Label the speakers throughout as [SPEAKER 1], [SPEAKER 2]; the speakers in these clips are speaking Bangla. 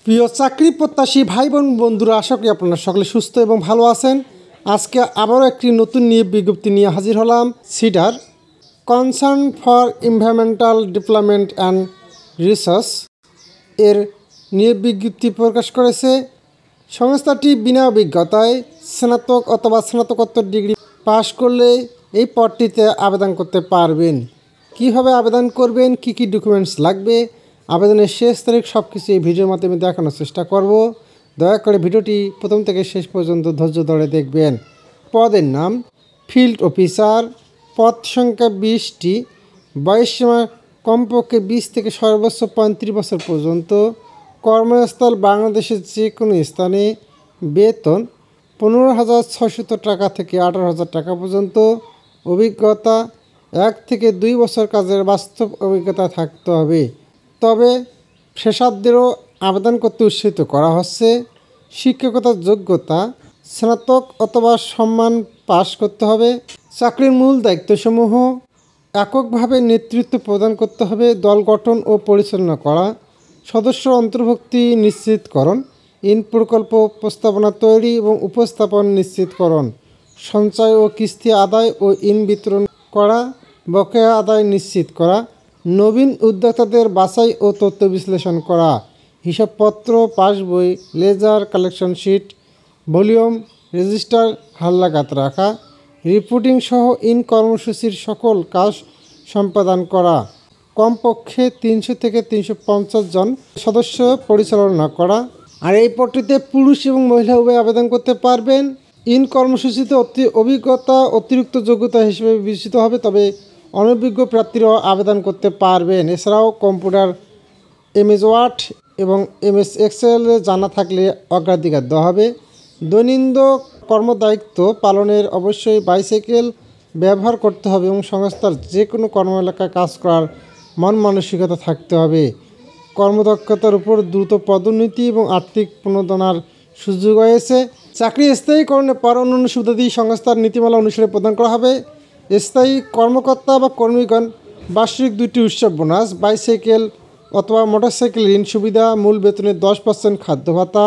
[SPEAKER 1] প্রিয় চাকরি প্রত্যাশী ভাই বোন বন্ধুরা, আশা করি আপনারা সকলে সুস্থ এবং ভালো আছেন। আজকে আবারও একটি নতুন নিয়োগ বিজ্ঞপ্তি নিয়ে হাজির হলাম। Cedar concern for environmental development and research এর নিয়োগ বিজ্ঞপ্তি প্রকাশ করেছে। সংস্থাটি বিনা অভিজ্ঞতায় স্নাতক অথবা স্নাতকোত্তর ডিগ্রি পাশ করলে এই পদটিতে আবেদন করতে পারবেন। কিভাবে আবেদন করবেন, কি কি ডকুমেন্টস লাগবে, আবেদনের শেষ তারিখ, সব কিছু এই ভিডিওর মাধ্যমে দেখানোর চেষ্টা করব। দয়া করে ভিডিওটি প্রথম থেকে শেষ পর্যন্ত ধৈর্য ধরে দেখবেন। পদের নাম ফিল্ড অফিসার, পদ সংখ্যা 20টি, বয়সসীমা কমপক্ষে 20 থেকে সর্বোচ্চ 35 বছর পর্যন্ত, কর্মস্থল বাংলাদেশের যে কোনো স্থানে, বেতন 15,600 টাকা থেকে 18,000 টাকা পর্যন্ত, অভিজ্ঞতা 1 থেকে 2 বছর কাজের বাস্তব অভিজ্ঞতা থাকতে হবে। তবে ফ্রেশারদেরও আবেদন করতে উৎসাহিত করা হচ্ছে। শিক্ষকতার যোগ্যতা স্নাতক অথবা সম্মান পাশ করতে হবে। চাকরির মূল দায়িত্বসমূহ: এককভাবে নেতৃত্ব প্রদান করতে হবে, দল গঠন ও পরিচালনা করা, সদস্য অন্তর্ভুক্তি নিশ্চিতকরণ, ইন প্রকল্প প্রস্তাবনা তৈরি এবং উপস্থাপন নিশ্চিতকরণ, সঞ্চয় ও কিস্তি আদায় ও ইন বিতরণ করা, বকেয়া আদায় নিশ্চিত করা, নবীন উদ্যোক্তাদের বাছাই ও তথ্য বিশ্লেষণ করা, হিসাবপত্র, পাসবই, ledger, collection sheet, volume, register হালনাগাদ রাখা, রিপোর্টিং সহ ইন কর্মসূচির সকল কাজ সম্পাদন করা, কমপক্ষে 300 থেকে 350 জন সদস্য পরিচালনা করা। আর এই পদটিতে পুরুষ এবং মহিলা উভয় আবেদন করতে পারবেন। ইন কর্মসূচিতে অভিজ্ঞতা অতিরিক্ত যোগ্যতা হিসেবে বিবেচিত হবে, তবে অনভিজ্ঞ প্রার্থীরাও আবেদন করতে পারবেন। এছাড়াও কম্পিউটার, MS ওয়ার্ড এবং MS এক্সেল জানা থাকলে অগ্রাধিকার দেওয়া হবে। দৈনন্দিন কর্মদায়িত্ব পালনের অবশ্যই বাইসাইকেল ব্যবহার করতে হবে এবং সংস্থার যে কোনো কর্ম এলাকায় কাজ করার মন মানসিকতা থাকতে হবে। কর্মদক্ষতার উপর দ্রুত পদোন্নতি এবং আর্থিক প্রণোদনার সুযোগ রয়েছে। চাকরি স্থায়ীকরণের পর অন্যান্য সুবিধাদি সংস্থার নীতিমালা অনুসারে প্রদান করা হবে। স্থায়ী কর্মকর্তা বা কর্মীগণ বার্ষিক 2টি উৎসব বোনাস, বাইসাইকেল অথবা মোটরসাইকেল ঋণ সুবিধা, মূল বেতনের 10% খাদ্য ভাতা,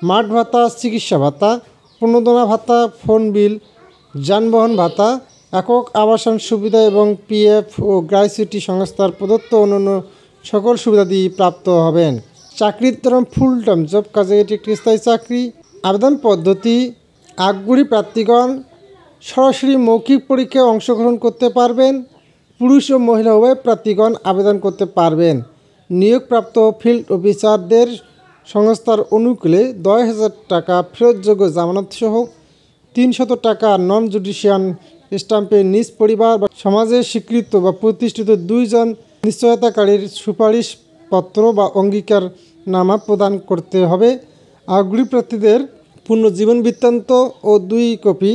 [SPEAKER 1] মাঠ ভাতা, চিকিৎসা ভাতা, প্রণোদনা ভাতা, ফোন বিল, যানবাহন ভাতা, একক আবাসন সুবিধা এবং PF ও গ্র্যাচুইটি সংস্থার প্রদত্ত অন্যান্য সকল সুবিধাদি প্রাপ্ত হবেন। চাকরির ধরন ফুল টাইম জব, কাজে এটি একটি স্থায়ী চাকরি। আবেদন পদ্ধতি: আগ্রহী প্রার্থীগণ সরাসরি মৌখিক পরীক্ষায় অংশগ্রহণ করতে পারবেন। পুরুষ ও মহিলা উভয় প্রার্থীগণ আবেদন করতে পারবেন। নিয়োগপ্রাপ্ত ফিল্ড অফিসারদের সংস্থার অনুকূলে 10,000 টাকা ফেরতযোগ্য জামানতসহ 300 টাকা নন জুডিশিয়াল স্ট্যাম্পে নিজ পরিবার বা সমাজে স্বীকৃত বা প্রতিষ্ঠিত 2 জন নিশ্চয়তাকারীর সুপারিশপত্র বা অঙ্গীকারনামা প্রদান করতে হবে। আগ্রহী প্রার্থীদের পূর্ণ জীবন বৃত্তান্ত ও 2 কপি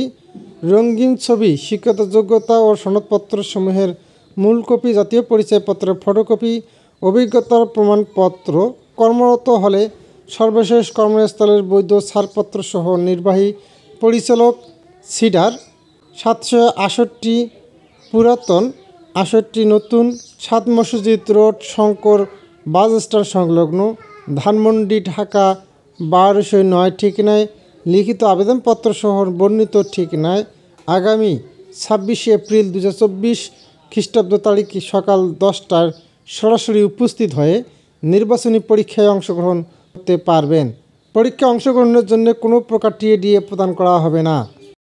[SPEAKER 1] রঙিন ছবি, শিক্ষাগত যোগ্যতা ও সনদপত্রসমূহের মূল কপি, জাতীয় পরিচয়পত্রের ফটোকপি, অভিজ্ঞতার প্রমাণপত্র, কর্মরত হলে সর্বশেষ কর্মস্থলের বৈধ ছাড়পত্র সহ নির্বাহী পরিচালক, সিডার 768 পুরাতন 68 নতুন, 7 মসজিদ রোড, শঙ্কর বাস স্ট্যান্ড সংলগ্ন, ধানমন্ডি, ঢাকা 1209 ঠিকানায় লিখিত আবেদনপত্র সহ বর্ণিত ঠিকানায় আগামী 26 এপ্রিল 2024 খ্রিস্টাব্দ তারিখ সকাল 10টায় সরাসরি উপস্থিত হয়ে নির্বাচনী পরীক্ষায় অংশগ্রহণ করতে পারবেন। পরীক্ষায় অংশগ্রহণের জন্য কোনো প্রকার টিএডিএ প্রদান করা হবে না।